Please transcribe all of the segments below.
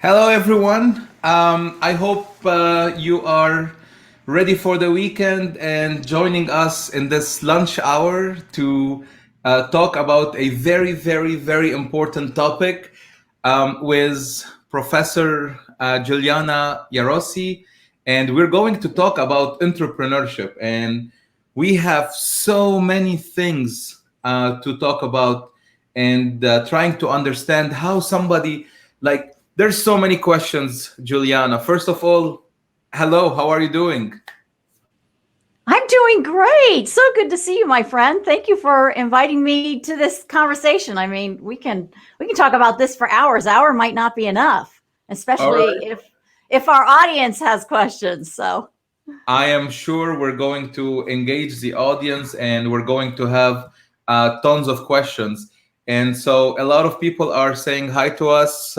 Hello, everyone. I hope you are ready for the weekend and joining us in this lunch hour to talk about a very, very, very important topic with Professor Juliana Larossi. And we're going to talk about entrepreneurship. And we have so many things to talk about and trying to understand how somebody like there's so many questions, Juliana. First of all, hello, how are you doing? I'm doing great. So good to see you, my friend. Thank you for inviting me to this conversation. I mean, we can talk about this for hours. Hour might not be enough, All especially right. if our audience has questions. So, I am sure we're going to engage the audience and we're going to have tons of questions. And so a lot of people are saying hi to us.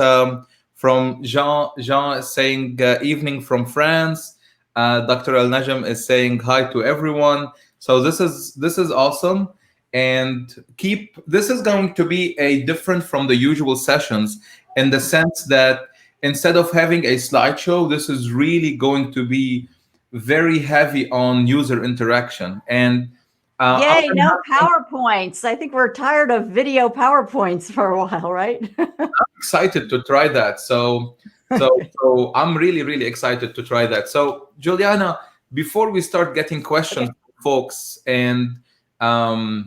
From Jean is saying evening from France. Dr. Al Najm is saying hi to everyone. So this is awesome. And keep this is going to be a different from the usual sessions in the sense that instead of having a slideshow, this is really going to be very heavy on user interaction. And I'm yay, no PowerPoints. I think we're tired of video PowerPoints for a while, right? excited to try that. So I'm really, really excited to try that. So Juliana, before we start getting questions, Okay. from folks, and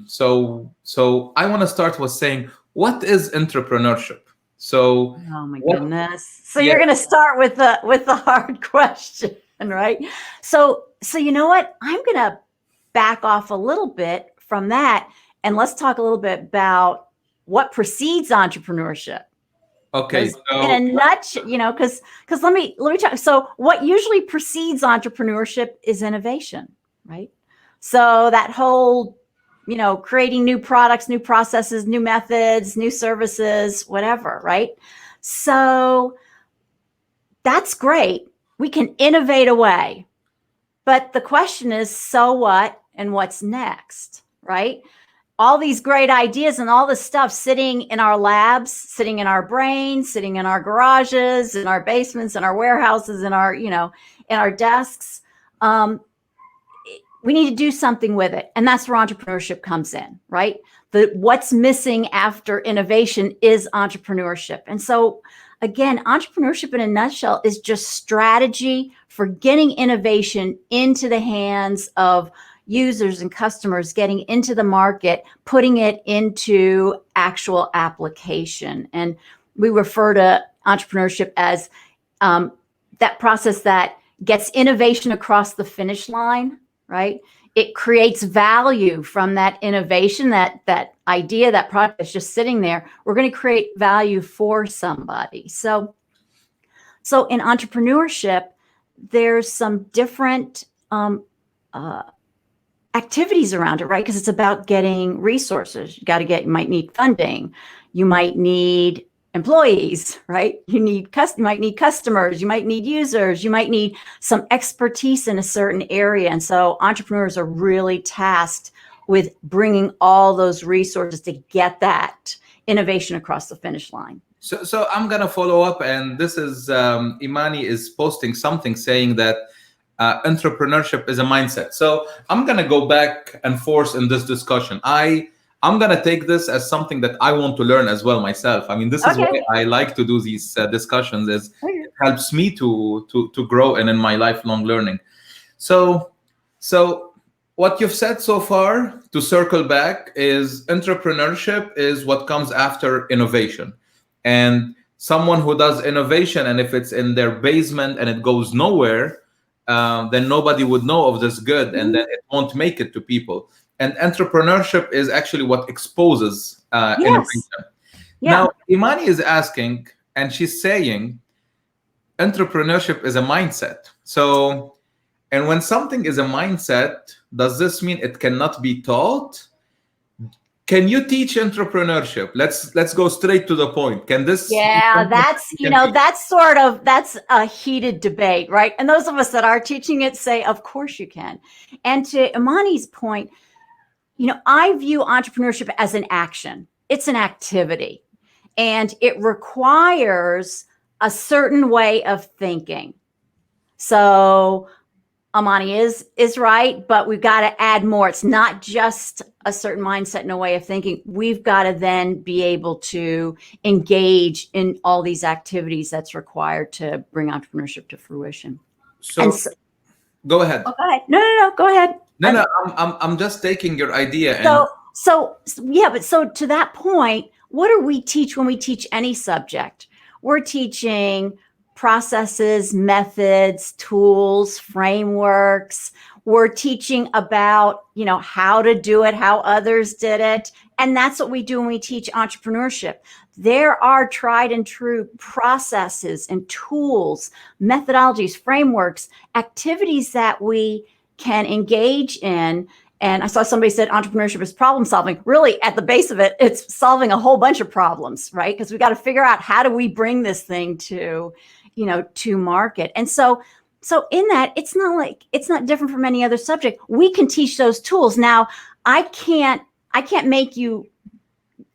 so I want to start with saying, what is entrepreneurship? So Oh my what? goodness. So Yeah. you're going to start with the hard question, right? So you know what? I'm going to back off a little bit from that and let's talk a little bit about what precedes entrepreneurship. Okay. Because in a nutshell, because let me talk. So what usually precedes entrepreneurship is innovation, right? So that whole, creating new products, new processes, new methods, new services, whatever, right? So that's great. We can innovate away. But the question is, so what and what's next, right? All these great ideas and all this stuff sitting in our labs, sitting in our brains, sitting in our garages, in our basements, in our warehouses, in our desks. We need to do something with it. And that's where entrepreneurship comes in, right? What's missing after innovation is entrepreneurship. And so, again, entrepreneurship in a nutshell is just strategy for getting innovation into the hands of users and customers, getting into the market, putting it into actual application. And we refer to entrepreneurship as that process that gets innovation across the finish line, right? It creates value from that innovation, that idea, that product that's just sitting there. We're going to create value for somebody. So in entrepreneurship, there's some different activities around it, right? Because it's about getting resources. You might need funding. You might need employees, right? You might need customers. You might need users. You might need some expertise in a certain area. And so entrepreneurs are really tasked with bringing all those resources to get that innovation across the finish line. So I'm gonna follow up, and this is Imani is posting something saying that entrepreneurship is a mindset. So I'm gonna go back and forth in this discussion. I'm gonna take this as something that I want to learn as well myself. I mean, this is Okay. why I like to do these discussions. Is it helps me to grow and in my lifelong learning. So so what you've said so far, to circle back, is entrepreneurship is what comes after innovation. And someone who does innovation, and if it's in their basement and it goes nowhere, then nobody would know of this good, and then it won't make it to people. And entrepreneurship is actually what exposes innovation. Yes. Yeah. Now, Imani is asking, and she's saying, entrepreneurship is a mindset. So, and when something is a mindset, does this mean it cannot be taught? Can you teach entrepreneurship? Let's go straight to the point. Can this be Yeah, something that that's, you can teach? that's a heated debate, right? And those of us that are teaching it say, of course you can. And to Imani's point, I view entrepreneurship as an action. It's an activity and it requires a certain way of thinking. So Amani is right, but we've got to add more. It's not just a certain mindset and a way of thinking. We've got to then be able to engage in all these activities that's required to bring entrepreneurship to fruition. And So go ahead. oh, go ahead. No. Go ahead. No, no, I'm just taking your idea and So yeah, but so to that point, what do we teach when we teach any subject? We're teaching processes, methods, tools, frameworks. We're teaching about, how to do it, how others did it. And that's what we do when we teach entrepreneurship. There are tried and true processes and tools, methodologies, frameworks, activities that we can engage in. And I saw somebody said entrepreneurship is problem solving. Really, at the base of it, it's solving a whole bunch of problems, right? Because we got to figure out how do we bring this thing to market. And so in that, it's not different from any other subject. We can teach those tools. Now, I can't make you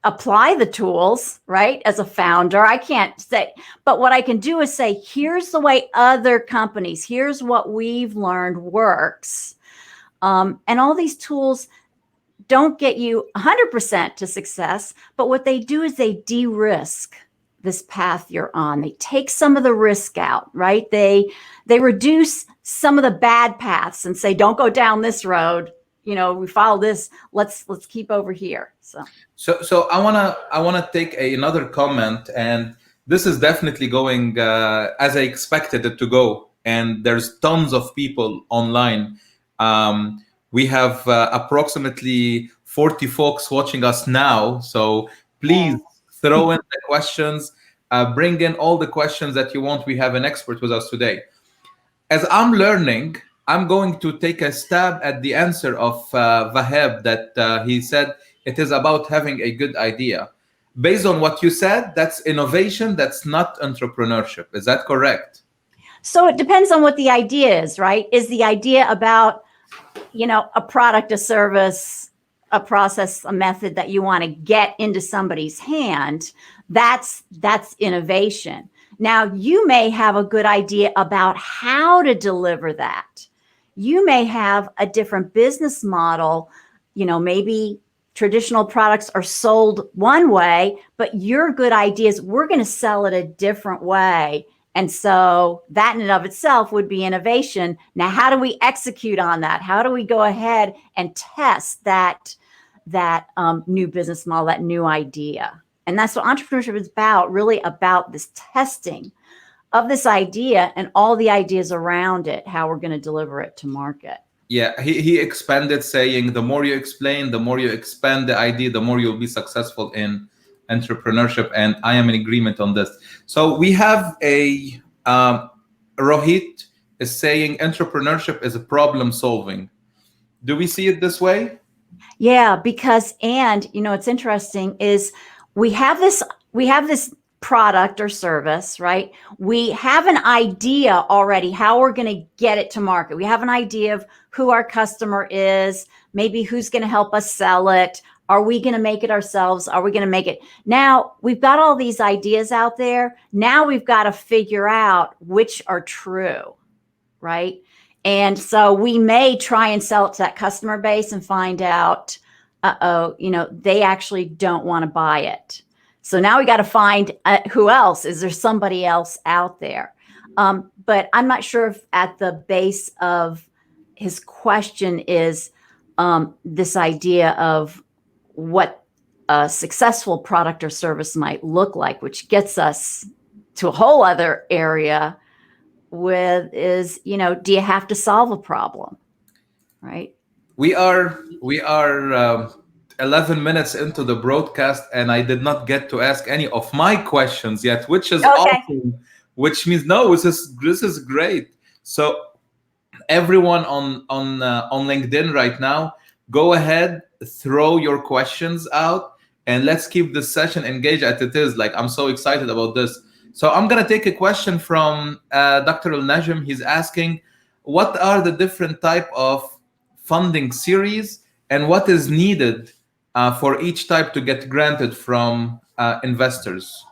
apply the tools, right? As a founder, I can't say, but what I can do is say, here's the way other companies, here's what we've learned works. And all these tools don't get you 100% to success, but what they do is they de-risk this path you're on. They take some of the risk out, right? They reduce some of the bad paths and say, don't go down this road. We follow this. Let's keep over here. So I wanna take another comment, and this is definitely going as I expected it to go. And there's tons of people online. We have approximately 40 folks watching us now. So please throw in the questions, bring in all the questions that you want. We have an expert with us today. As I'm learning, I'm going to take a stab at the answer of Vaheb that he said it is about having a good idea. Based on what you said, that's innovation, that's not entrepreneurship. Is that correct? So it depends on what the idea is, right? Is the idea about, a product, a service, a process, a method that you want to get into somebody's hand? That's innovation. Now, you may have a good idea about how to deliver that. You may have a different business model. Maybe traditional products are sold one way, but your good idea is we're going to sell it a different way. And so that in and of itself would be innovation. Now, how do we execute on that? How do we go ahead and test that new business model, that new idea? And that's what entrepreneurship is about, really about this testing of this idea and all the ideas around it, how we're going to deliver it to market. Yeah, he expanded, saying the more you explain, the more you expand the idea, the more you'll be successful in entrepreneurship. And I am in agreement on this. So we have a Rohit is saying entrepreneurship is a problem solving. Do we see it this way? Yeah, because, and it's interesting is we have this product or service, right? We have an idea already how we're going to get it to market. We have an idea of who our customer is, maybe who's going to help us sell it. Are we going to make it ourselves? Are we going to make it? Now, we've got all these ideas out there. Now we've got to figure out which are true, right? And so we may try and sell it to that customer base and find out, they actually don't want to buy it. So now we got to find who else. Is there somebody else out there? But I'm not sure if at the base of his question is this idea of what a successful product or service might look like, which gets us to a whole other area do you have to solve a problem, right? We are 11 minutes into the broadcast, and I did not get to ask any of my questions yet, which is awesome. Which means this is great. So everyone on LinkedIn right now, go ahead, throw your questions out, and let's keep this session engaged as it is. Like, I'm so excited about this. So I'm gonna take a question from Dr. Al-Najm. He's asking, what are the different type of funding series, and what is needed for each type to get granted from investors?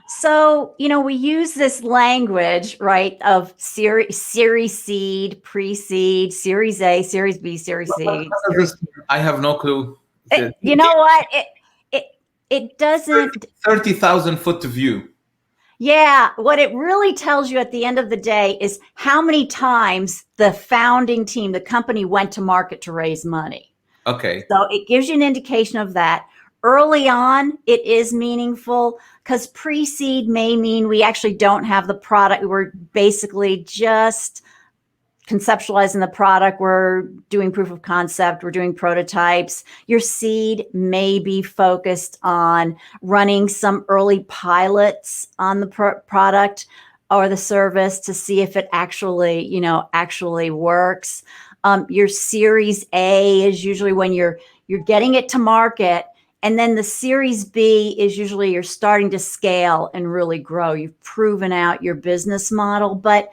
So, we use this language, right, of series seed, pre-seed, series A, series B, series C, What does series. this mean? I have no clue. You know what? It it doesn't. 30,000 foot view. Yeah, what it really tells you at the end of the day is how many times the founding team, the company, went to market to raise money. Okay. So it gives you an indication of that. Early on, it is meaningful because pre-seed may mean we actually don't have the product. We're basically just conceptualizing the product. We're doing proof of concept. We're doing prototypes. Your seed may be focused on running some early pilots on the product or the service to see if it actually works. Your Series A is usually when you're getting it to market, and then the Series B is usually you're starting to scale and really grow. You've proven out your business model, but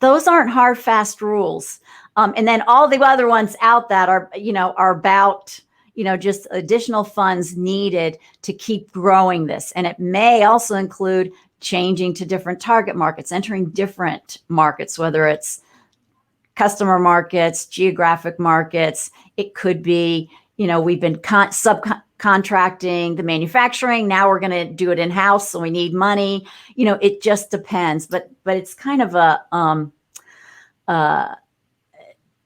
those aren't hard, fast rules. And then all the other ones out that are about, just additional funds needed to keep growing this. And it may also include changing to different target markets, entering different markets, whether it's customer markets, geographic markets. It could be, we've been subcontracting the manufacturing. Now we're going to do it in-house, so we need money. It just depends. But it's kind of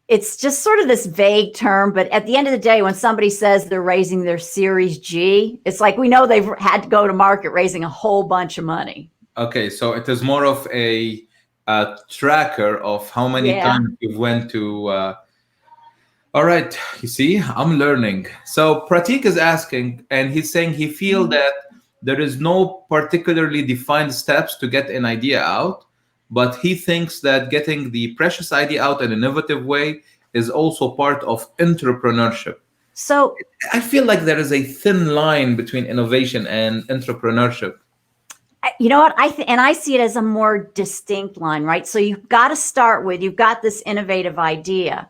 it's just sort of this vague term. But at the end of the day, when somebody says they're raising their Series G, it's like we know they've had to go to market raising a whole bunch of money. Okay, so it is more of a tracker of how many times you went to. All right, you see, I'm learning. So Pratik is asking, and he's saying he feels that there is no particularly defined steps to get an idea out, but he thinks that getting the precious idea out in an innovative way is also part of entrepreneurship. So I feel like there is a thin line between innovation and entrepreneurship. You know what? I see it as a more distinct line, right? So you've got to start with, you've got this innovative idea,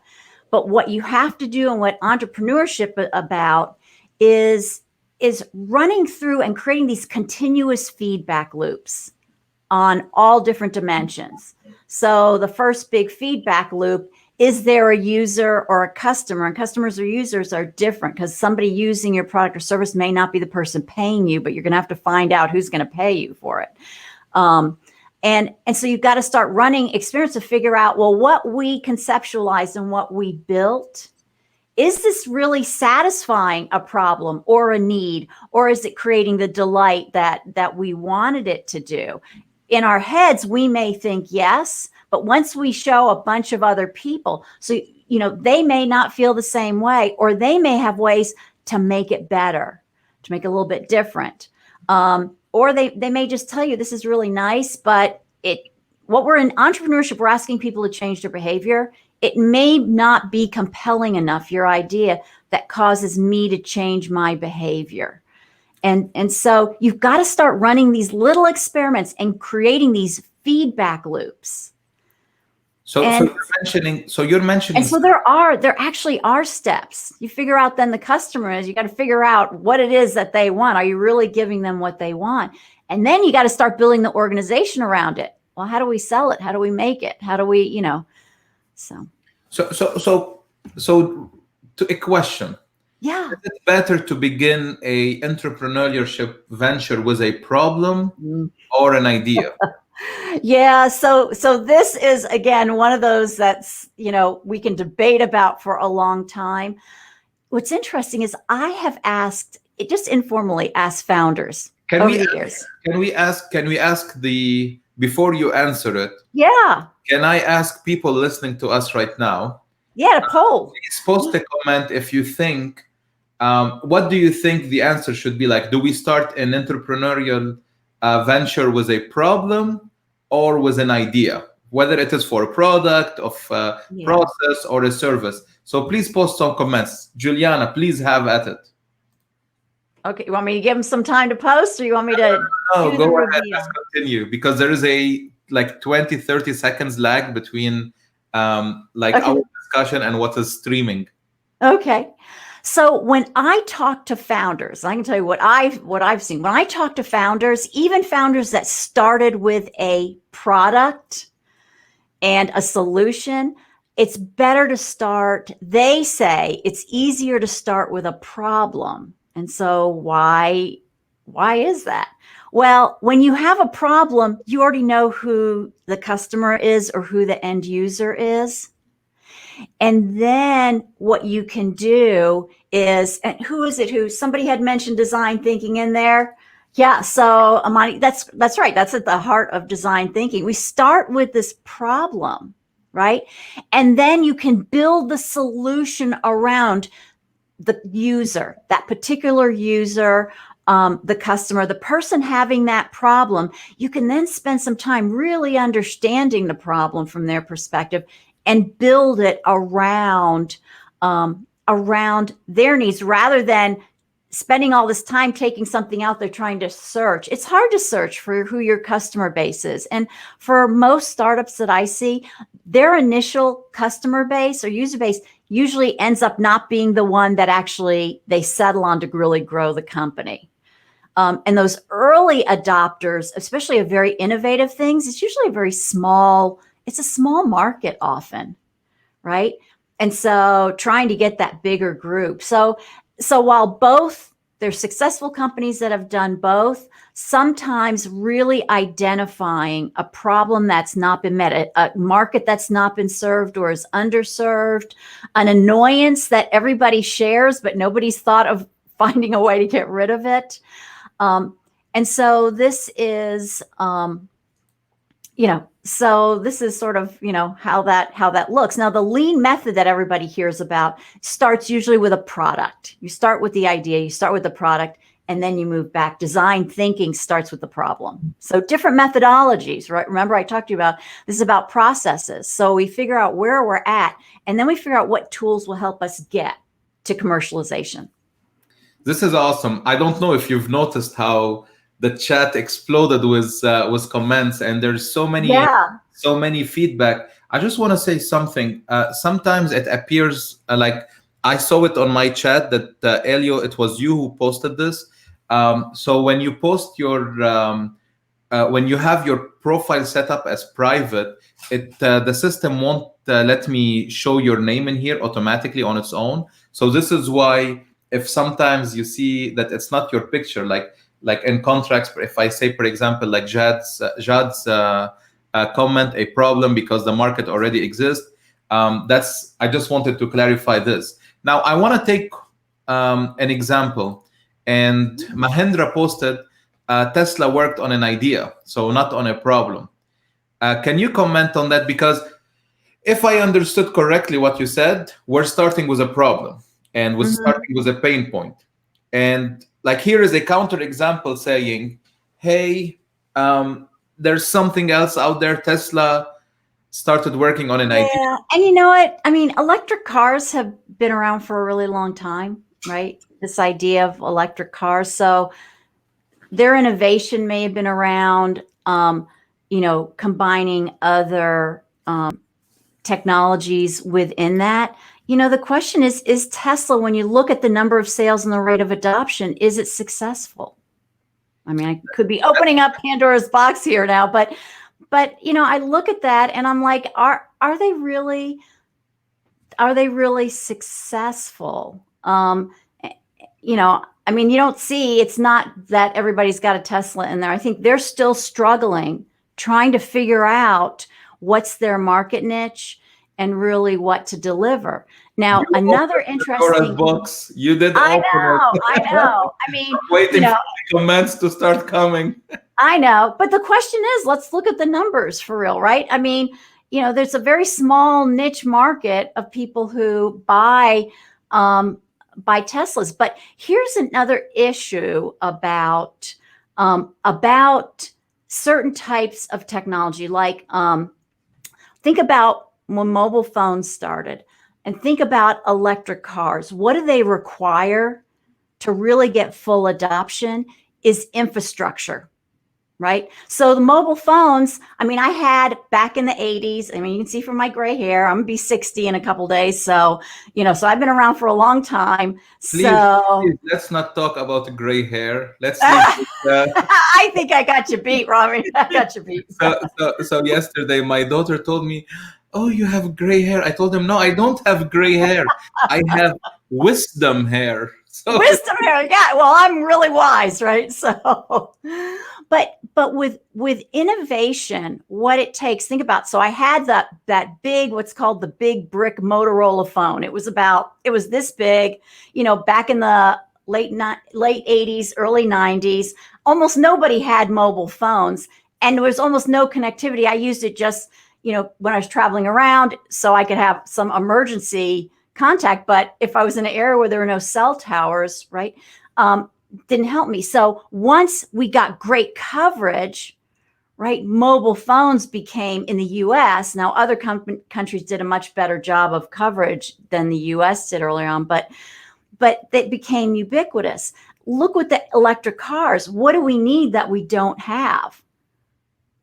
but what you have to do and what entrepreneurship about is running through and creating these continuous feedback loops on all different dimensions. So the first big feedback loop, is there a user or a customer? And customers or users are different because somebody using your product or service may not be the person paying you, but you're going to have to find out who's going to pay you for it. And so you've got to start running experiments to figure out, well, what we conceptualized and what we built, is this really satisfying a problem or a need, or is it creating the delight that we wanted it to do? In our heads, we may think yes, but once we show a bunch of other people, so, they may not feel the same way, or they may have ways to make it better, to make it a little bit different. Or they may just tell you, this is really nice, but what we're in entrepreneurship, we're asking people to change their behavior. It may not be compelling enough, your idea, that causes me to change my behavior. And so you've got to start running these little experiments and creating these feedback loops. So you're mentioning. And so there actually are steps. You figure out then the customer is, you got to figure out what it is that they want. Are you really giving them what they want? And then you got to start building the organization around it. Well, how do we sell it? How do we make it? How do we, so. So to a question. Yeah. Is it better to begin a entrepreneurship venture with a problem or an idea? Yeah. So this is, again, one of those that's, we can debate about for a long time. What's interesting is I have just informally asked founders over the years. Can we ask before you answer it? Yeah. Can I ask people listening to us right now? Yeah, a poll. Please post a comment if you think, what do you think the answer should be like? Do we start an entrepreneurial venture with a problem or with an idea, whether it is for a product, of process, or a service? So please post some comments. Juliana, please have at it. Okay, you want me to give them some time to post, or you want me to No, go ahead. Let's continue, because there is a 20-30 seconds lag between our discussion and what is streaming. Okay. So when I talk to founders, I can tell you what I've seen. When I talk to founders, even founders that started with a product and a solution, it's better to start. They say it's easier to start with a problem. And so why is that? Well, when you have a problem, you already know who the customer is or who the end user is. And then what you can do is, and who is it who somebody had mentioned design thinking in there? Yeah, so Amani, that's right. That's at the heart of design thinking. We start with this problem, right? And then you can build the solution around the user, that particular user, the customer, the person having that problem. You can then spend some time really understanding the problem from their perspective and build it around around their needs, rather than spending all this time taking something out there trying to search. It's hard to search for who your customer base is. And for most startups that I see, their initial customer base or user base usually ends up not being the one that actually they settle on to really grow the company. And those early adopters, especially of very innovative things, it's usually it's a small market often, right? And so trying to get that bigger group. So while both, there's successful companies that have done both, sometimes really identifying a problem that's not been met, a market that's not been served or is underserved, an annoyance that everybody shares, but nobody's thought of finding a way to get rid of it. And so this is, so this is sort of, how that looks. Now, the lean method that everybody hears about starts usually with a product. You start with the idea, you start with the product, and then you move back. Design thinking starts with the problem. So different methodologies, right? Remember, I talked to you about, this is about processes. So we figure out where we're at, and then we figure out what tools will help us get to commercialization. This is awesome. I don't know if you've noticed how the chat exploded with comments, and there's so many feedback. I just want to say something. Sometimes it appears like I saw it on my chat that Elio, it was you who posted this. So when you post when you have your profile set up as private, the system won't let me show your name in here automatically on its own. So this is why if sometimes you see that it's not your picture, like in contracts, if I say, for example, like Jad's comment, a problem because the market already exists, I just wanted to clarify this. Now, I want to take an example. And Mahendra posted, Tesla worked on an idea, so not on a problem. Can you comment on that? Because if I understood correctly what you said, we're starting with a problem and we're starting with a pain point. And like here is a counter example saying, hey, there's something else out there. Tesla started working on an idea. And you know what? I mean, electric cars have been around for a really long time, right? This idea of electric cars. So their innovation may have been around, combining other technologies within that. The question is Tesla, when you look at the number of sales and the rate of adoption, is it successful? I mean, I could be opening up Pandora's box here now, but I look at that and I'm like, are they really successful? I mean, you don't see, it's not that everybody's got a Tesla in there. I think they're still struggling, trying to figure out what's their market niche and really what to deliver. Now, another interesting books. You did. I know. I mean, waiting for the comments to start coming. I know, but the question is, let's look at the numbers for real, right? I mean, there's a very small niche market of people who buy Teslas. But here's another issue about certain types of technology. Like, think about when mobile phones started, and think about electric cars. What do they require to really get full adoption? Is infrastructure. right? So the mobile phones, I mean, I had back in the 80s, I mean, you can see from my gray hair, I'm gonna be 60 in a couple days. So, so I've been around for a long time. Please, So please, let's not talk about gray hair. Let's leave it. I think I got you beat, Rami. I got you beat. So yesterday, my daughter told me, "Oh, you have gray hair." I told him, "No, I don't have gray hair. I have wisdom hair." So Wisdom hair. Yeah. Well, I'm really wise, right? So, but with innovation, what it takes, think about. So I had that big, what's called the big brick Motorola phone. It was this big, back in the late 80s, early 90s. Almost nobody had mobile phones, and there was almost no connectivity. I used it just, when I was traveling around, so I could have some emergency contact. But if I was in an area where there were no cell towers, right, didn't help me. So once we got great coverage, right, mobile phones became in the US. Now, other countries did a much better job of coverage than the US did early on, but they became ubiquitous. Look with the electric cars. What do we need that we don't have?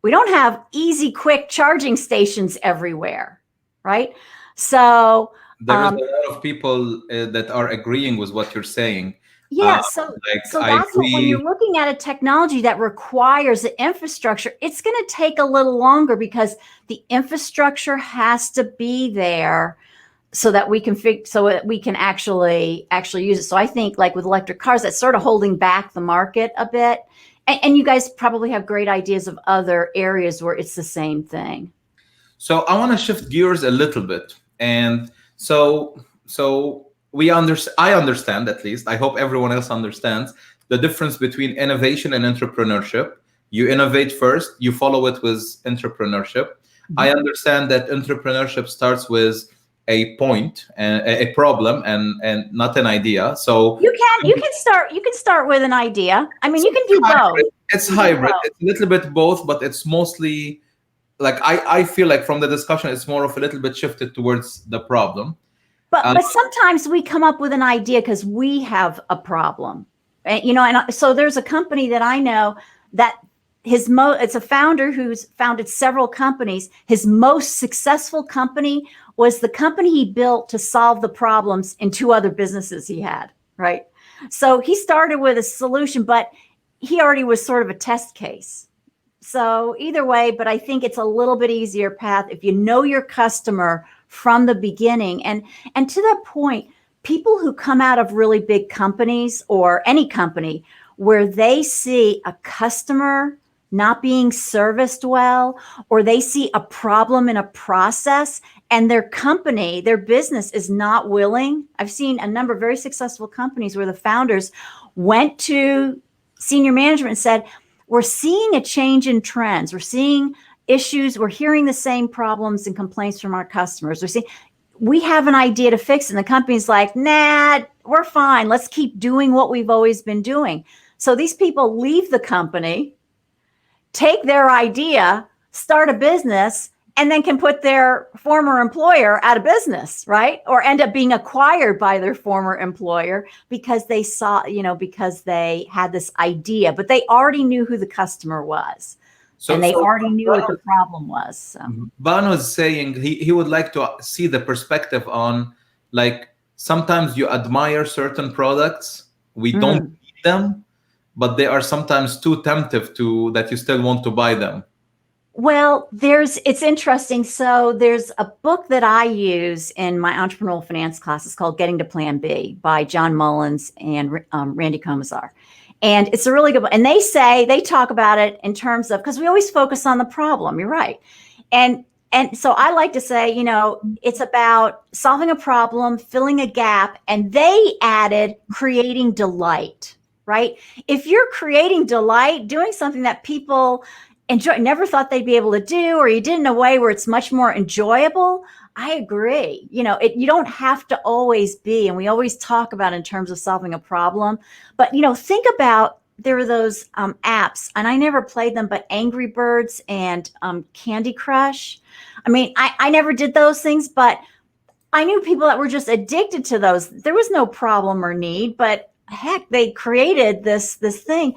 We don't have easy, quick charging stations everywhere, right? So there is a lot of people that are agreeing with what you're saying. yeah, so Like I that's what, when you're agree. looking at a technology that requires the infrastructure, it's going to take a little longer because the infrastructure has to be there so that we can so that we can actually use it. So I think, like with electric cars, that's sort of holding back the market a bit. And you guys probably have great ideas of other areas where it's the same thing. So I want to shift gears a little bit, and so I understand, at least I hope everyone else understands the difference between innovation and entrepreneurship. You innovate first, you follow it with entrepreneurship. I understand that entrepreneurship starts with a point and a problem and not an idea. So You can start with an idea. I mean, you can do both. hybrid. It's hybrid. It's a little bit both, but it's mostly like I feel like from the discussion, it's more of a little bit shifted towards the problem. But sometimes we come up with an idea because we have a problem, and so there's a company that I know that it's a founder who's founded several companies. His most successful company was the company he built to solve the problems in two other businesses he had, right? So he started with a solution, but he already was sort of a test case. So either way, but I think it's a little bit easier path if you know your customer from the beginning. And to that point, people who come out of really big companies or any company where they see a customer not being serviced well, or they see a problem in a process and their company, their business is not willing. I've seen a number of very successful companies where the founders went to senior management and said, we're seeing a change in trends. We're seeing issues. We're hearing the same problems and complaints from our customers. We have an idea to fix it. And the company's like, nah, we're fine. Let's keep doing what we've always been doing. So these people leave the company, take their idea, start a business, and then can put their former employer out of business, right? Or end up being acquired by their former employer because they saw, because they had this idea, but they already knew who the customer was. And they already knew what the problem was. So. Ban was saying he would like to see the perspective on, like, sometimes you admire certain products, we don't need them, but they are sometimes too temptive that you still want to buy them. Well, it's interesting. So there's a book that I use in my entrepreneurial finance class. It's called Getting to Plan B by John Mullins and Randy Komisar. And it's a really good book. And they talk about it in terms of, because we always focus on the problem. You're right. And so I like to say, it's about solving a problem, filling a gap. And they added creating delight, right? If you're creating delight, doing something that people enjoy, never thought they'd be able to do, or you did in a way where it's much more enjoyable, I agree. You don't have to always be, and we always talk about in terms of solving a problem, but think about, there were those apps, and I never played them, but Angry Birds and Candy Crush. I mean, I never did those things, but I knew people that were just addicted to those. There was no problem or need, but heck, they created this thing.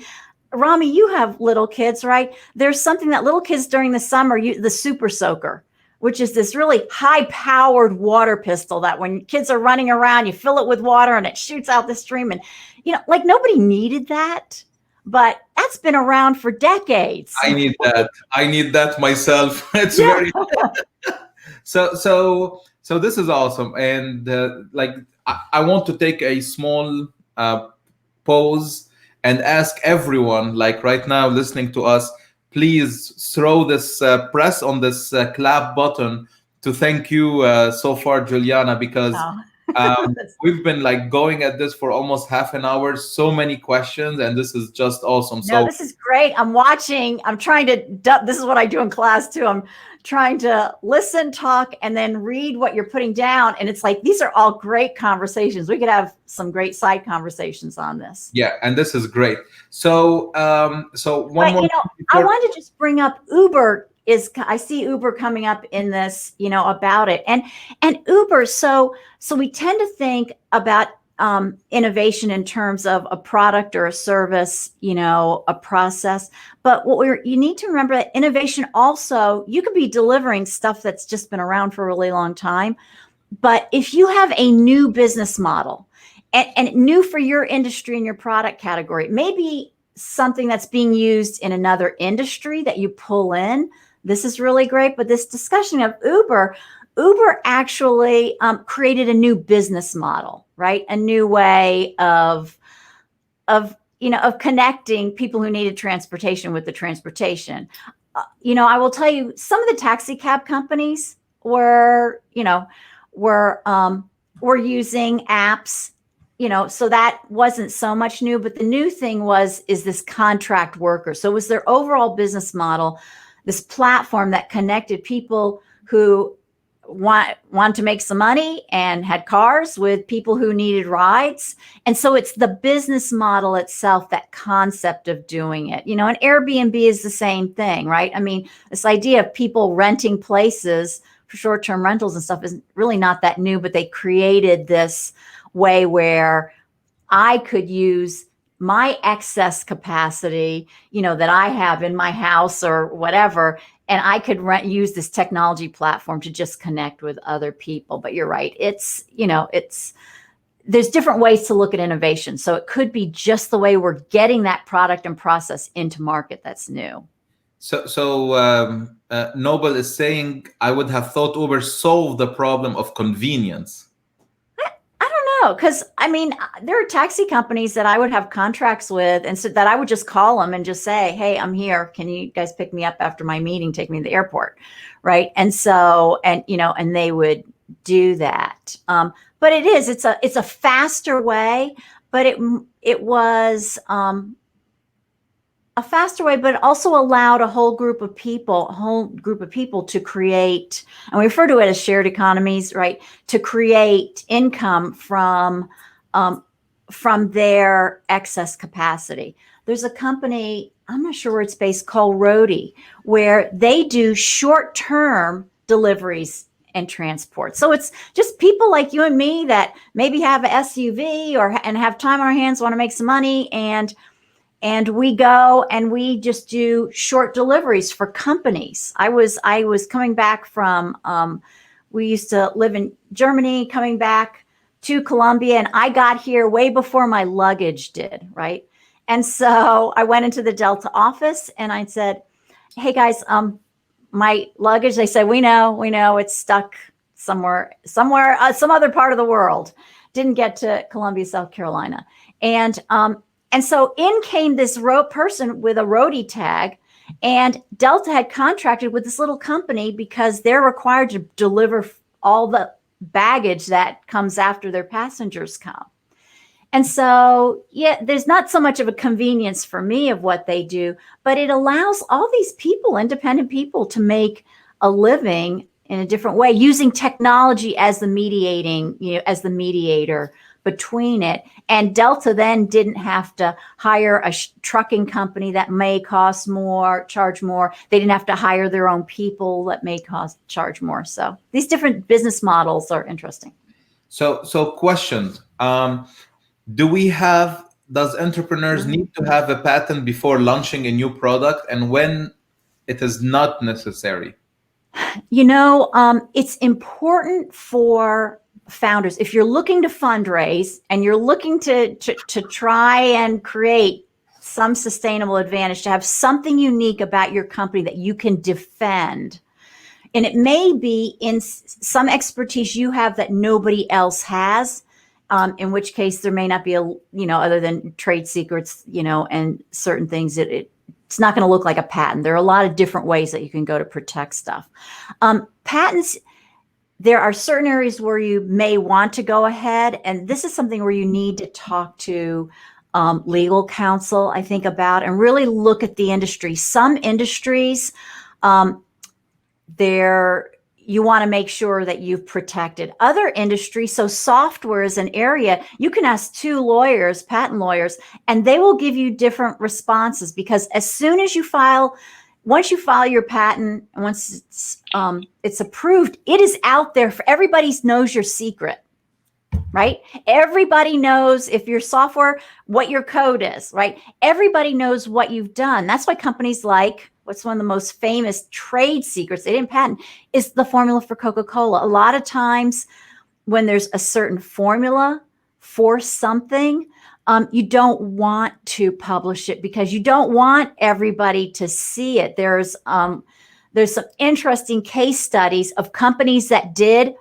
Rami, you have little kids, right? There's something that little kids during the summer, the super soaker, which is this really high powered water pistol that when kids are running around, you fill it with water and it shoots out the stream. And, like nobody needed that, but that's been around for decades. I need that myself. It's Yeah. very so this is awesome, and like I want to take a small pause and ask everyone, like right now listening to us, please throw this press on this clap button to thank you so far, Juliana, because Oh. we've been like going at this for almost half an hour, so many questions, and this is just awesome. No, So this is great. I'm watching. I'm trying to, this is what I do in class too. I'm trying to listen, talk, and then read what you're putting down. And it's like, these are all great conversations. We could have some great side conversations on this. yeah, and this is great. So one But, more I before. want to just bring up Uber. I see Uber coming up in this, about it. And Uber, so we tend to think about innovation in terms of a product or a service, a process. But you need to remember that innovation also, you could be delivering stuff that's just been around for a really long time. But if you have a new business model and new for your industry and your product category, maybe something that's being used in another industry that you pull in, this is really great. But this discussion of Uber actually created a new business model, right? A new way of connecting people who needed transportation with the transportation. I will tell you, some of the taxi cab companies were using apps, so that wasn't so much new. But the new thing is this contract worker. So it was their overall business model, this platform that connected people who want to make some money and had cars with people who needed rides. And so it's the business model itself, that concept of doing it. And Airbnb is the same thing, right? I mean, this idea of people renting places for short-term rentals and stuff is really not that new, but they created this way where I could use my excess capacity, that I have in my house or whatever, and I could use this technology platform to just connect with other people. But you're right. There's different ways to look at innovation. So it could be just the way we're getting that product and process into market that's new. So Noble is saying, I would have thought Uber solved the problem of convenience. I don't know, because there are taxi companies that I would have contracts with, and so that I would just call them and just say, "Hey, I'm here. Can you guys pick me up after my meeting? Take me to the airport," right? And so, and they would do that. But it's a faster way, but it was a faster way, but it also allowed a whole group of people to create, and we refer to it as shared economies, right? To create income from their excess capacity. There's a company, I'm not sure where it's based, called Roadie, where they do short-term deliveries and transport. So it's just people like you and me that maybe have an SUV and have time on our hands, want to make some money, and we go and we just do short deliveries for companies. I was coming back from, we used to live in Germany, coming back to Colombia, and I got here way before my luggage did, right? And so I went into the Delta office and I said, "Hey guys, my luggage," they said, we know it's stuck somewhere, some other part of the world. Didn't get to Columbia, South Carolina. And so in came this person with a roadie tag, and Delta had contracted with this little company because they're required to deliver all the baggage that comes after their passengers come. And so, yeah, there's not so much of a convenience for me of what they do, but it allows all these people, independent people, to make a living in a different way, using technology as the mediator between it. And Delta then didn't have to hire a trucking company that may charge more. They didn't have to hire their own people that may charge more. So these different business models are interesting. So questions. Do we have does entrepreneurs Mhm. need to have a patent before launching a new product, and when it is not necessary? It's important for founders, if you're looking to fundraise and you're looking to try and create some sustainable advantage, to have something unique about your company that you can defend. And it may be in some expertise you have that nobody else has. In which case there may not be other than trade secrets, and certain things it's not going to look like a patent. There are a lot of different ways that you can go to protect stuff. Patents, there are certain areas where you may want to go ahead, and this is something where you need to talk to legal counsel, I think, about, and really look at the industry. Some industries, you want to make sure that you've protected other industries. So software is an area you can ask two lawyers, patent lawyers, and they will give you different responses, because as soon as once you file your patent, and once it's approved, it is out there for everybody. Knows your secret, right? Everybody knows if your software, what your code is, right? Everybody knows what you've done. That's why companies like, what's one of the most famous trade secrets they didn't patent, is the formula for Coca-Cola. A lot of times when there's a certain formula for something, you don't want to publish it because you don't want everybody to see it. There's some interesting case studies of companies that did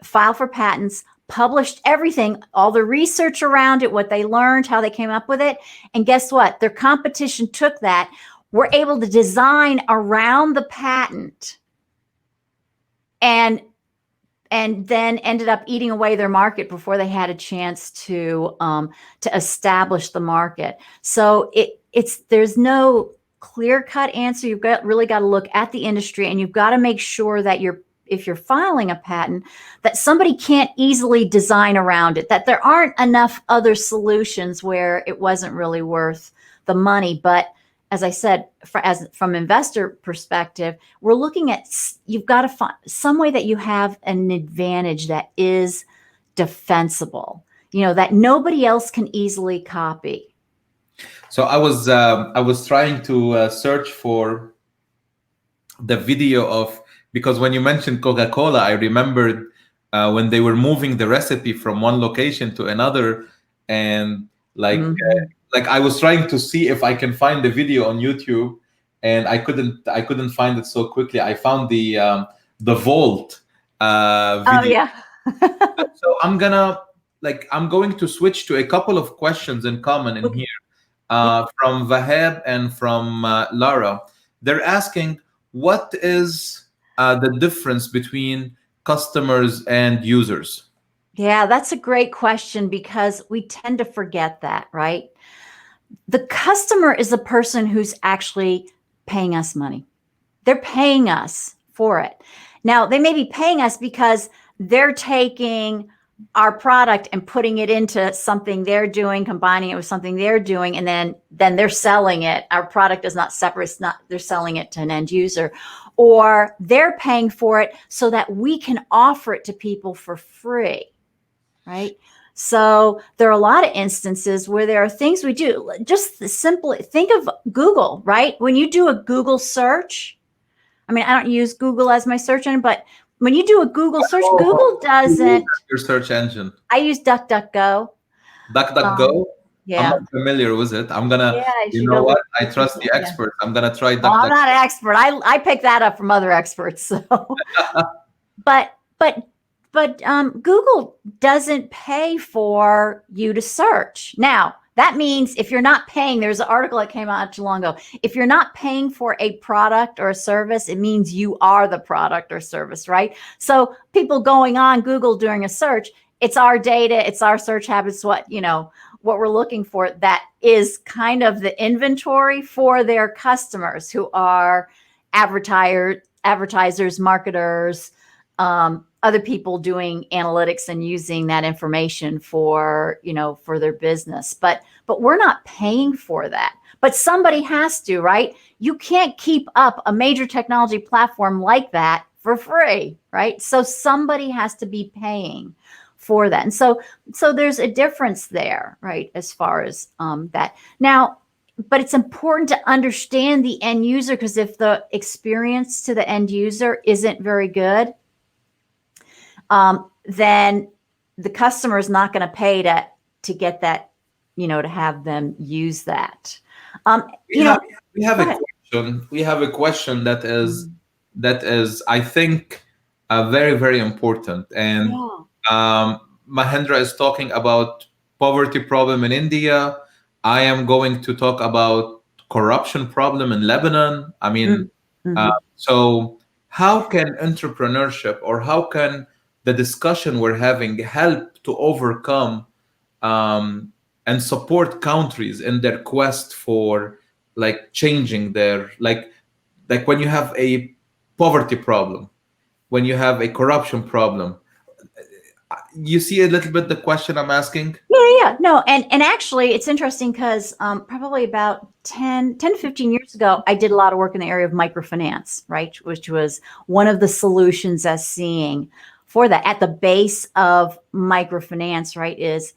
file for patents, published everything, all the research around it, what they learned, how they came up with it. And guess what? Their competition took that, were able to design around the patent, and then ended up eating away their market before they had a chance to establish the market. So there's no clear-cut answer. You've really got to look at the industry, and you've got to make sure that if you're filing a patent, that somebody can't easily design around it, that there aren't enough other solutions where it wasn't really worth the money. But as I said, from investor perspective, we're looking at, you've got to find some way that you have an advantage that is defensible, that nobody else can easily copy. So I was trying to search for the video of, because when you mentioned Coca-Cola, I remembered when they were moving the recipe from one location to another, and like I was trying to see if I can find the video on YouTube, and I couldn't find it so quickly. I found the Vault video. Oh yeah. So I'm going to switch to a couple of questions in common in here from Vahab and from Lara. They're asking, what is the difference between customers and users? Yeah, that's a great question, because we tend to forget that, right? The customer is the person who's actually paying us money. They're paying us for it. Now, they may be paying us because they're taking our product and putting it into something they're doing, combining it with something they're doing, and then they're selling it. Our product is not separate. They're selling it to an end user, or they're paying for it so that we can offer it to people for free, right? So there are a lot of instances where there are things we do. Just simply think of Google, right? When you do a Google search, I mean, I don't use Google as my search engine, but when you do a Google search, Google doesn't. Your search engine. I use DuckDuckGo. DuckDuckGo? Yeah. I'm not familiar with it. I'm gonna, you know go what? I trust the experts. I'm gonna try Well, I'm DuckDuckGo. not an expert. I pick that up from other experts. So, but Google doesn't pay for you to search. Now, that means if you're not paying, there's an article that came out not too long ago. If you're not paying for a product or a service, it means you are the product or service, right? So people going on Google doing a search, it's our data, it's our search habits, what we're looking for, that is kind of the inventory for their customers, who are advertisers, marketers, other people doing analytics and using that information for their business. But we're not paying for that. But somebody has to, right? You can't keep up a major technology platform like that for free, right? So somebody has to be paying for that. And so there's a difference there, right, as far as that. Now, but it's important to understand the end user, because if the experience to the end user isn't very good, then the customer is not going to pay to get that, to have them use that. We have we have Go a ahead. question. We have a question Mm. that is, I think, very, very important. And Yeah. Mahendra is talking about poverty problem in India. I am going to talk about corruption problem in Lebanon. I mean, Mm. Hmm. so how can entrepreneurship, or how can the discussion we're having help to overcome um, and support countries in their quest for like changing their like when you have a poverty problem, when you have a corruption problem, you see a little bit the question I'm asking. Yeah. No, and actually it's interesting because probably about 10 to 15 years ago, I did a lot of work in the area of microfinance, right? Which was one of the solutions as seeing for that. At the base of microfinance, right, is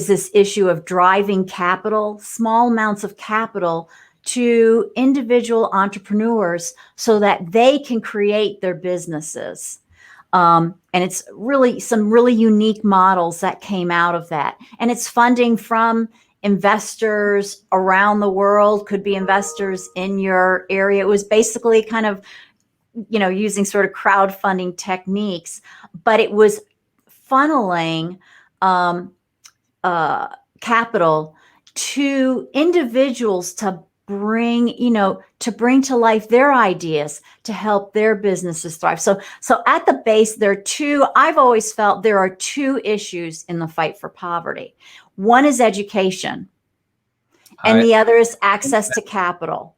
this issue of driving capital, small amounts of capital, to individual entrepreneurs so that they can create their businesses. And it's really some really unique models that came out of that. And it's funding from investors around the world, could be investors in your area. It was basically kind of, using sort of crowdfunding techniques, but it was funneling um, capital to individuals to bring to life their ideas to help their businesses thrive. So at the base, I've always felt there are two issues in the fight for poverty. One is education, and I the other is access to capital.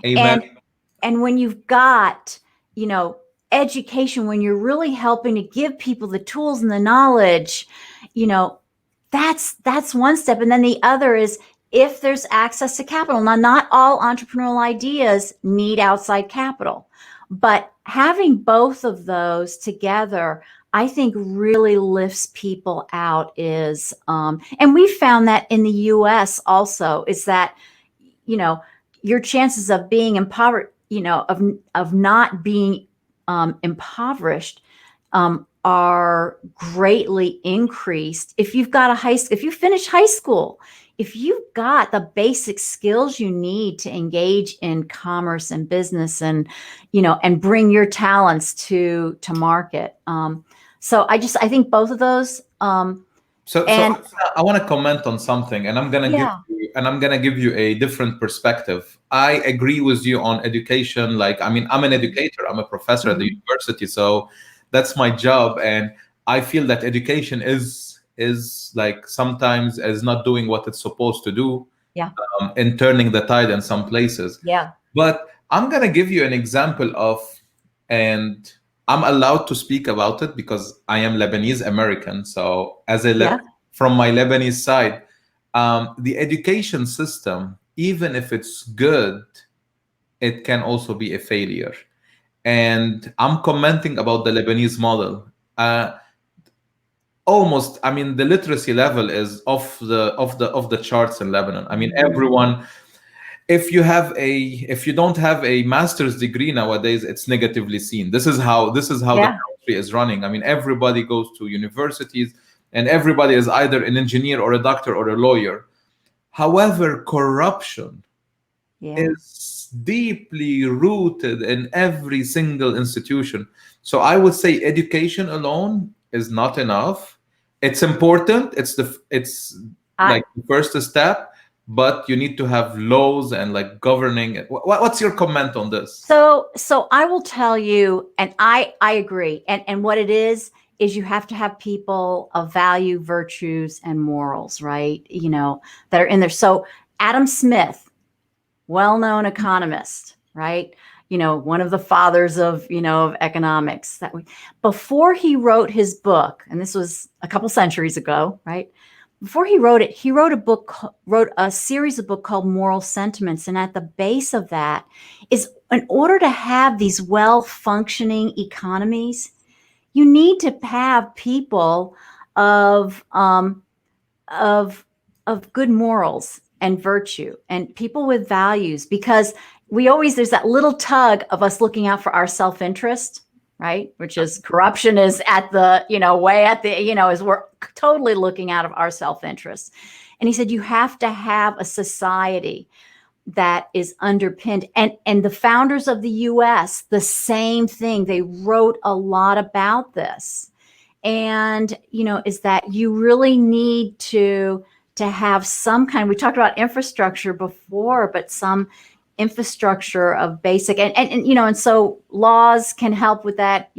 Amen. And when you've got, you know, education, when you're really helping to give people the tools and the knowledge, you know, that's one step. And then the other is, if there's access to capital. Now, not all entrepreneurial ideas need outside capital, but having both of those together, I think, really lifts people out. And we found that in the U.S. also, is that, you know, your chances of being impoverished, of not being impoverished, are greatly increased if you've got if you finish high school, if you've got the basic skills you need to engage in commerce and business, and bring your talents to market. So I think both of those. So And I want to comment on something, and yeah. I'm gonna give you a different perspective. I agree with you on education. Like, I mean, I'm an educator. I'm a professor at the Mhm. university, so that's my job. And I feel that education is like sometimes is not doing what it's supposed to do, Yeah. in turning the tide in some places. Yeah. But I'm gonna give you an example of, and I'm allowed to speak about it because I am Lebanese American. So Yeah. from my Lebanese side, the education system, even if it's good, it can also be a failure. And I'm commenting about the Lebanese model. Almost, I mean, the literacy level is off the charts in Lebanon. I mean, Mhm. everyone, if you don't have a master's degree nowadays, it's negatively seen. This is how the Yeah. country is running. I mean, everybody goes to universities, and everybody is either an engineer or a doctor or a lawyer. However, corruption Yeah. is deeply rooted in every single institution. So I would say education alone is not enough. It's important. It's I like the first step, but you need to have laws and like governing. What's your comment on this? So I will tell you, and I agree. And what it is you have to have people of value, virtues, and morals, right? That are in there. So Adam Smith, well-known economist, right? One of the fathers of economics. Before he wrote his book, and this was a couple centuries ago, right? Before he wrote it, he wrote a series of books called Moral Sentiments. And at the base of that is, in order to have these well-functioning economies, you need to have people of of good morals and virtue and people with values, because there's that little tug of us looking out for our self-interest, right? Which is corruption is at the, way at the, is we're totally looking out of our self-interest. And he said, you have to have a society that is underpinned. And the founders of the US, the same thing. They wrote a lot about this. And, is that you really need to have some kind, we talked about infrastructure before, but some infrastructure of basic, and so laws can help with that,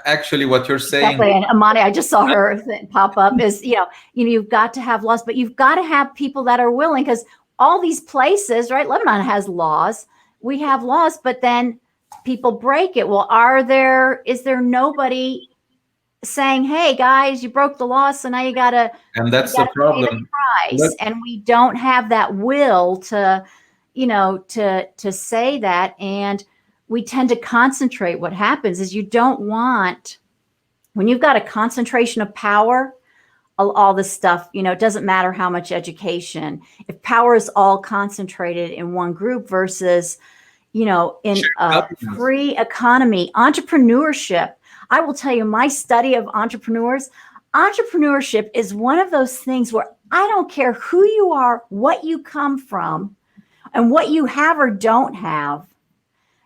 Actually, what you're saying, exactly. And Amani, I just saw her pop up, is, you've got to have laws, but you've got to have people that are willing, because all these places, right? Lebanon has laws. We have laws, but then people break it. Well, is there nobody saying, hey guys, you broke the law, so now you gotta the problem. pay the price. And we don't have that will to say that. And we tend to concentrate. What happens is you don't want, when you've got a concentration of power, all this stuff, it doesn't matter how much education, if power is all concentrated in one group versus, in a free economy, entrepreneurship. I will tell you, my study of entrepreneurship is one of those things where I don't care who you are, what you come from, and what you have or don't have.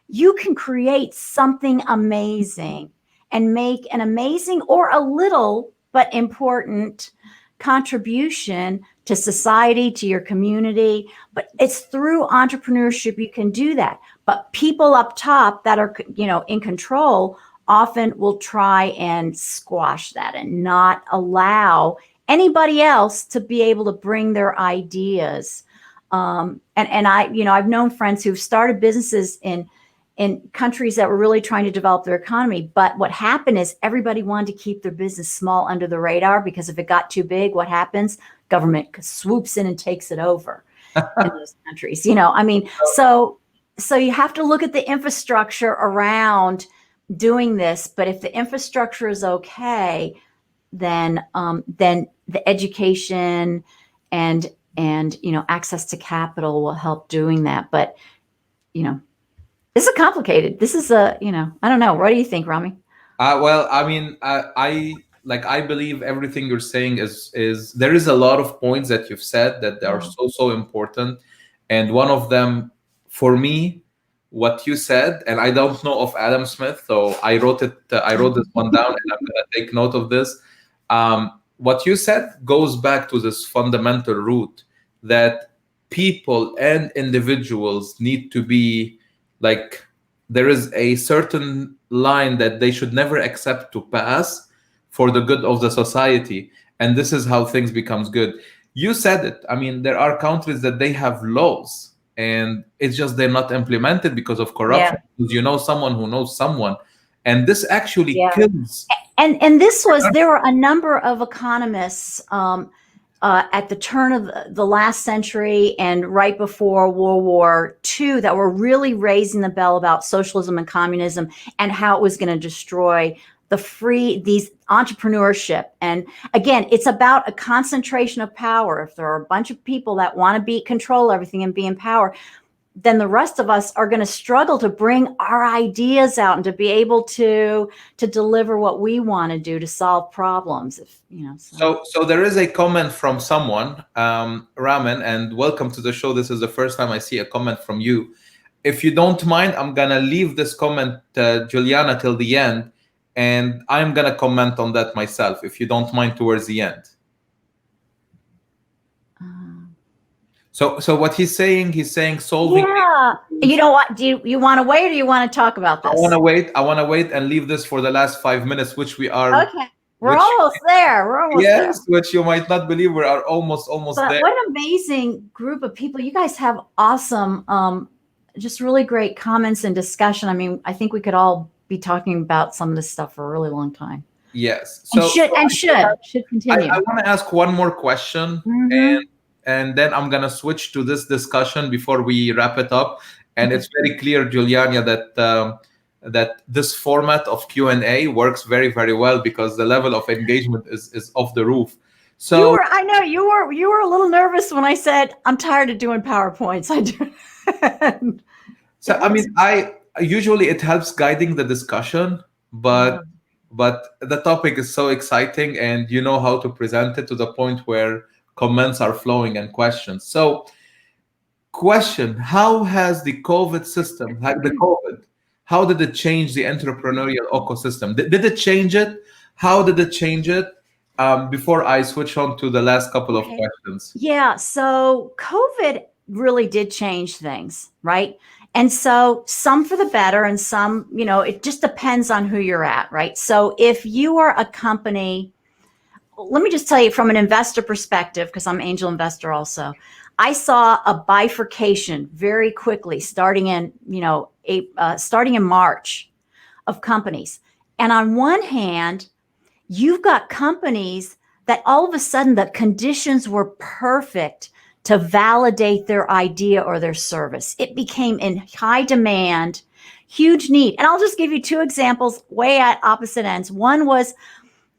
You can create something amazing and make an amazing or a little but important contribution to society, to your community. But it's through entrepreneurship you can do that. But people up top that are, in control often will try and squash that and not allow anybody else to be able to bring their ideas. And I've known friends who've started businesses in countries that were really trying to develop their economy. But what happened is everybody wanted to keep their business small under the radar, because if it got too big, what happens? Government swoops in and takes it over in those countries. So you have to look at the infrastructure around doing this. But if the infrastructure is okay, then the education and access to capital will help doing that. But this is complicated. This is I don't know. What do you think, Rami? Well, I mean, I believe everything you're saying is there is a lot of points that you've said that are so important, and one of them, for me, what you said, and I don't know of Adam Smith, so I wrote this one down, and I'm gonna take note of this. What you said goes back to this fundamental root that people and individuals need to be like, there is a certain line that they should never accept to pass for the good of the society. And this is how things becomes good. You said it. I mean, there are countries that they have laws and it's just they're not implemented because of corruption. Yeah. Because someone who knows someone. And this actually kills. And there were a number of economists at the turn of the last century and right before World War II that were really raising the bell about socialism and communism and how it was going to destroy these entrepreneurship. And again, it's about a concentration of power. If there are a bunch of people that want to control everything and be in power, then the rest of us are going to struggle to bring our ideas out and to be able to deliver what we want to do to solve problems. So there is a comment from someone, Raman, and welcome to the show. This is the first time I see a comment from you. If you don't mind, I'm going to leave this comment, Juliana, till the end, and I'm going to comment on that myself, if you don't mind, towards the end. So what he's saying solving. Yeah. You know what? Do you want to wait, or you want to talk about this? I want to wait and leave this for the last 5 minutes, which we are. Okay. We're almost there. Yes, which you might not believe we are almost there. What an amazing group of people. You guys have awesome, just really great comments and discussion. I mean, I think we could all be talking about some of this stuff for a really long time. Yes. So should continue. I want to ask one more question, Mm-hmm. and then I'm gonna switch to this discussion before we wrap it up. And it's very clear, Juliana, that this format of Q&A works very, very well because the level of engagement is off the roof. So I know you were a little nervous when I said I'm tired of doing PowerPoints. I do. So I mean, I usually it helps guiding the discussion, but the topic is so exciting, and you know how to present it to the point where comments are flowing and questions. So, question: how has the COVID system, like the COVID, how did it change the entrepreneurial ecosystem? Did it change it? How did it change it? Before I switch on to the last couple of questions. Yeah, so COVID really did change things, right? And so some for the better and some, it just depends on who you're at, right? So if you are a company, let me just tell you from an investor perspective, because I'm angel investor also, I saw a bifurcation very quickly starting in, starting in March of companies. And on one hand, you've got companies that all of a sudden the conditions were perfect to validate their idea or their service. It became in high demand, huge need. And I'll just give you two examples way at opposite ends. One was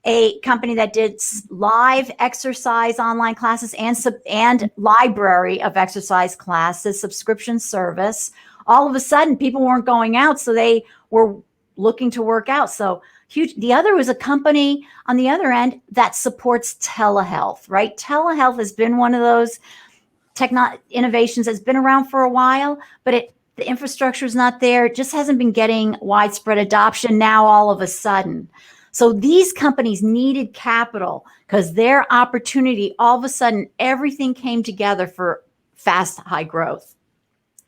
a company that did live exercise online classes and library of exercise classes, subscription service. All of a sudden, people weren't going out, so they were looking to work out. So huge. The other was a company on the other end that supports telehealth, right? Telehealth has been one of those innovations that's been around for a while, but the infrastructure is not there. It just hasn't been getting widespread adoption now all of a sudden. So these companies needed capital because their opportunity, all of a sudden, everything came together for fast, high growth.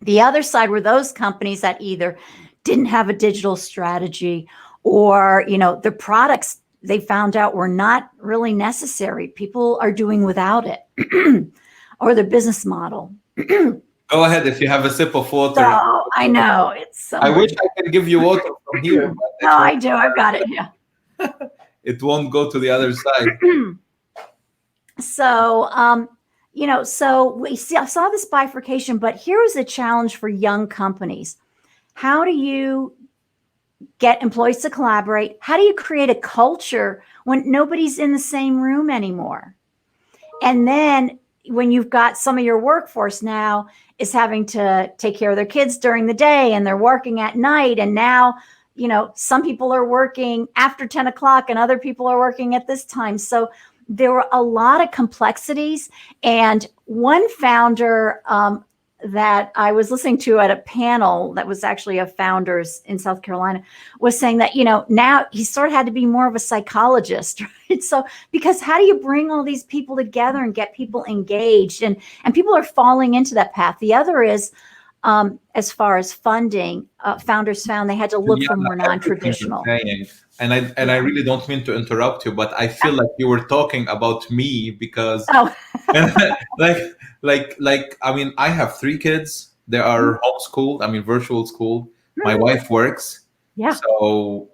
The other side were those companies that either didn't have a digital strategy or, their products they found out were not really necessary. People are doing without it or their business model. Go ahead if you have a sip of water. So, I know. It's so I wish I could give you water from here. But no, I do. I've got it. Yeah. It won't go to the other side. So, so we saw this bifurcation, but here is a challenge for young companies. How do you get employees to collaborate? How do you create a culture when nobody's in the same room anymore? And then when you've got some of your workforce now is having to take care of their kids during the day and they're working at night. And now, some people are working after 10 o'clock and other people are working at this time. So there were a lot of complexities. And one founder that I was listening to at a panel that was actually of founders in South Carolina was saying that, now he sort of had to be more of a psychologist, right? So, because how do you bring all these people together and get people engaged? And people are falling into that path. The other is, as far as funding, founders found they had to look for more non-traditional. And I really don't mean to interrupt you, but I feel like you were talking about me because like I mean, I have 3 kids. They are homeschooled. I mean, virtual school. My wife works. Yeah.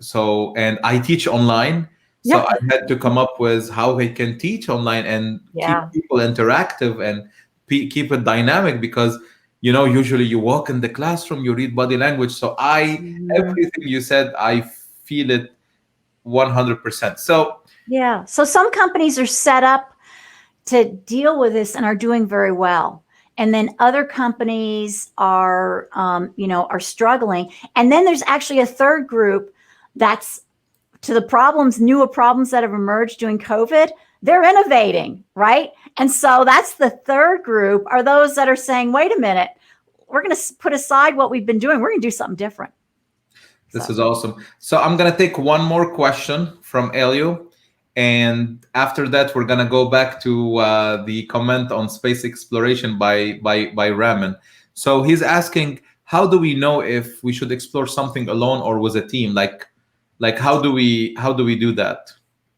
So and I teach online. So I had to come up with how we can teach online and keep people interactive and keep it dynamic because usually you walk in the classroom, you read body language. So everything you said, I feel it 100%. So so some companies are set up to deal with this and are doing very well. And then other companies are, are struggling. And then there's actually a third group that's to the newer problems that have emerged during COVID. They're innovating, right? And so that's the third group are those that are saying, wait a minute, we're going to put aside what we've been doing. We're going to do something different. This is awesome. So I'm going to take one more question from Elio. And after that, we're going to go back to the comment on space exploration by Raman. So he's asking, how do we know if we should explore something alone or with a team? Like how do we do that?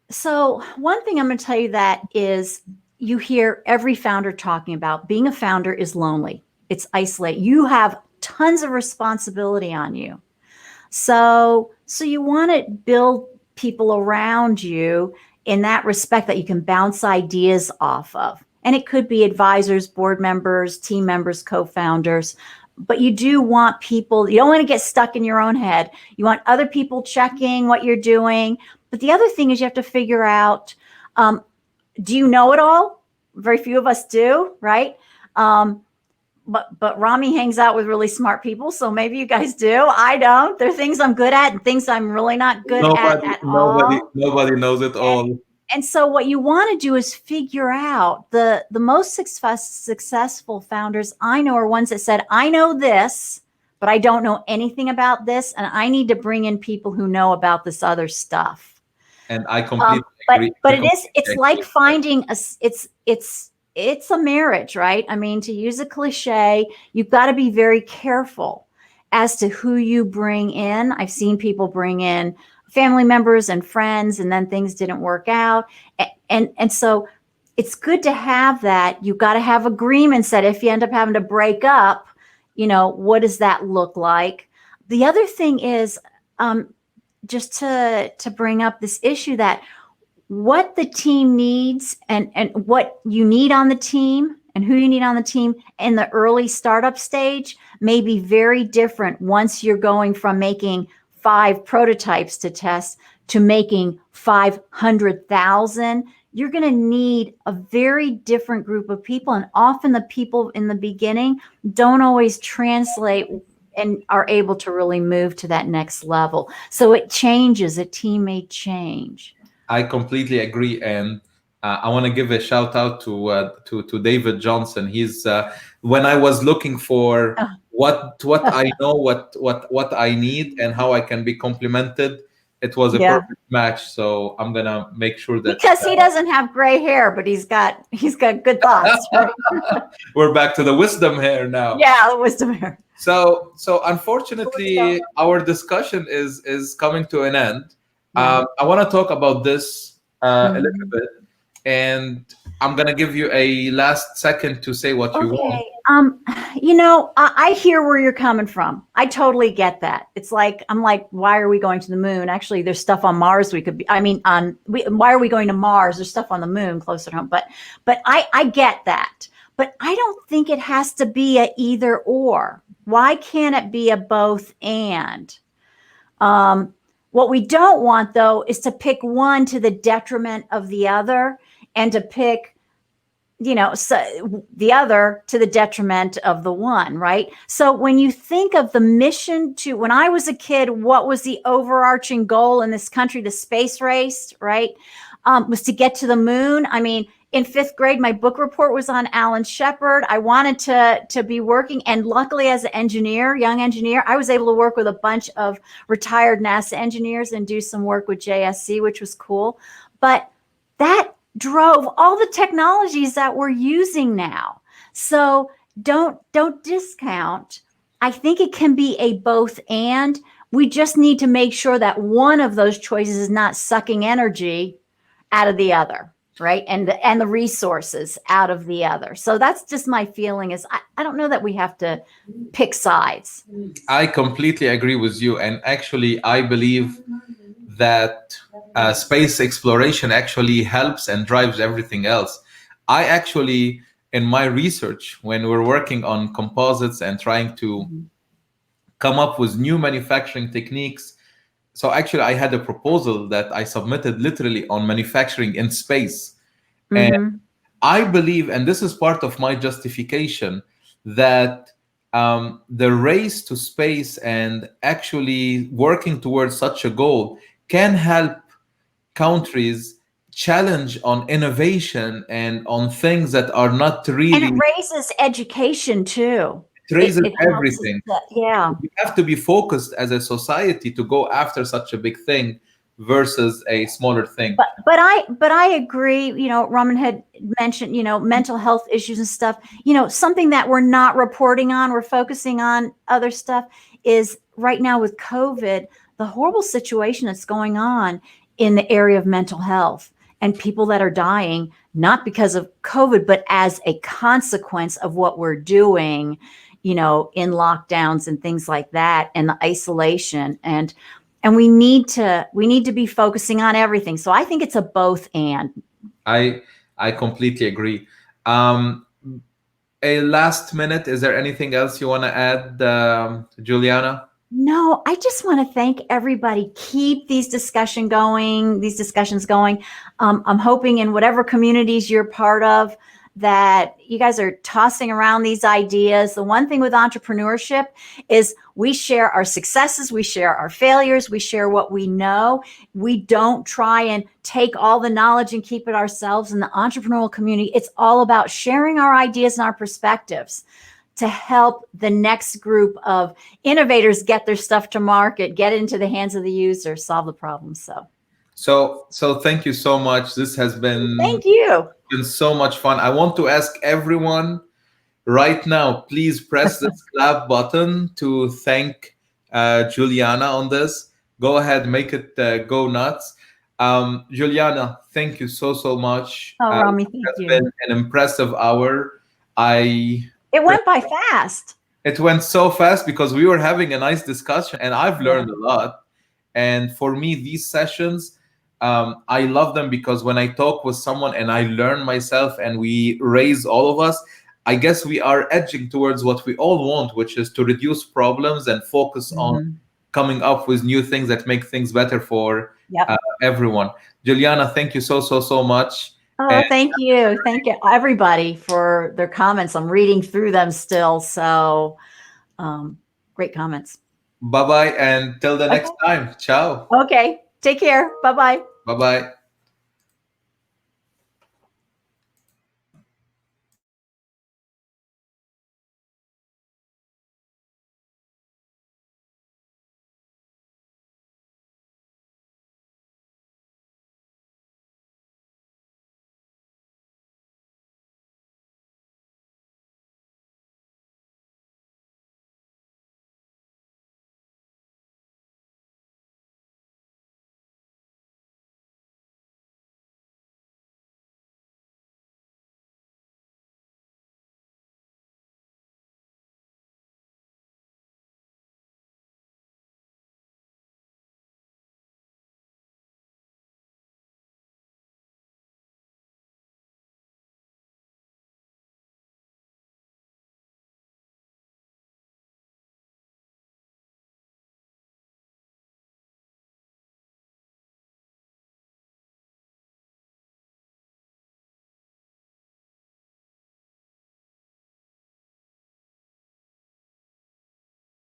So one thing I'm going to tell you that is you hear every founder talking about being a founder is lonely. It's isolated. You have tons of responsibility on you. So you want to build people around you in that respect that you can bounce ideas off of. And it could be advisors, board members, team members, co-founders. but you do want people, you don't want to get stuck in your own head. You want other people checking what you're doing. But the other thing is you have to figure out, do you know it all? Very few of us do, right? But Rami hangs out with really smart people, so maybe you guys do. I don't. There are things I'm good at and things I'm really not good at all. Nobody knows it all. And so what you want to do is figure out the most successful founders I know are ones that said, I know this, but I don't know anything about this, and I need to bring in people who know about this other stuff. And I completely agree. But it's like finding it's a marriage, right? I mean, to use a cliche, you've got to be very careful as to who you bring in. I've seen people bring in family members and friends, and then things didn't work out. And so it's good to have that. You've got to have agreements that if you end up having to break up, what does that look like? The other thing is, just to bring up this issue that what the team needs and what you need on the team and who you need on the team in the early startup stage may be very different once you're going from making 5 prototypes to test to making 500,000. You're going to need a very different group of people. And often the people in the beginning don't always translate and are able to really move to that next level. So it changes. A team may change. I completely agree, and I want to give a shout out to David Johnson. He's when I was looking for what I know, what I need, and how I can be complemented, it was a perfect match. So I'm gonna make sure that because he doesn't have gray hair, but he's got good thoughts. Right? We're back to the wisdom hair now. Yeah, the wisdom hair. So unfortunately, our discussion is coming to an end. I want to talk about this a little bit, and I'm going to give you a last second to say what you want. I hear where you're coming from. I totally get that. It's like, I'm like, why are we going to the moon? Actually, there's stuff on Mars we could be, why are we going to Mars? There's stuff on the moon close at home. But I get that. But I don't think it has to be a either or. Why can't it be a both and? What we don't want, though, is to pick one to the detriment of the other and to pick, the other to the detriment of the one, right? So when you think of the mission when I was a kid, what was the overarching goal in this country, the space race, right? Was to get to the moon. I mean, in 5th grade, my book report was on Alan Shepard. I wanted to be working. And luckily, as an young engineer, I was able to work with a bunch of retired NASA engineers and do some work with JSC, which was cool. But that drove all the technologies that we're using now. So don't discount. I think it can be a both and. We just need to make sure that one of those choices is not sucking energy out of the other. Right. And the resources out of the other. So that's just my feeling is I don't know that we have to pick sides. I completely agree with you. And actually, I believe that space exploration actually helps and drives everything else. I actually, in my research, when we're working on composites and trying to come up with new manufacturing techniques, so actually, I had a proposal that I submitted literally on manufacturing in space. And I believe, and this is part of my justification, that the race to space and actually working towards such a goal can help countries challenge on innovation and on things that are not really... And it raises education, too. It raises everything. Yeah. We have to be focused as a society to go after such a big thing versus a smaller thing. But I agree, Raman had mentioned, mental health issues and stuff. Something that we're not reporting on, we're focusing on other stuff, is right now with COVID, the horrible situation that's going on in the area of mental health and people that are dying, not because of COVID, but as a consequence of what we're doing, in lockdowns and things like that, and the isolation, and we need to be focusing on everything. So I think it's a both and. I completely agree. a last minute, is there anything else you want to add, Juliana? No, I just want to thank everybody. Keep these discussions going. I'm hoping in whatever communities you're part of that you guys are tossing around these ideas. The one thing with entrepreneurship is we share our successes, we share our failures, we share what we know. We don't try and take all the knowledge and keep it ourselves. In the entrepreneurial community, it's all about sharing our ideas and our perspectives to help the next group of innovators get their stuff to market, get it into the hands of the user, solve the problem. So thank you so much. This has Thank you. been so much fun. I want to ask everyone right now, please press this clap button to thank Juliana on this. Go ahead, make it go nuts. Juliana, thank you so much. Oh, Rami, It thank has you. been an impressive hour. I It went by fast. It went so fast because we were having a nice discussion, and I've learned a lot. And for me, these sessions, I love them because when I talk with someone and I learn myself and we raise all of us, I guess we are edging towards what we all want, which is to reduce problems and focus on Mhm. coming up with new things that make things better for Yep. everyone. Juliana, thank you so much. And Oh, thank you. Thank you, everybody, for their comments. I'm reading through them still. So great comments. bye bye. And till the Okay. next time. Ciao. Okay. Take care. Bye bye. Bye bye.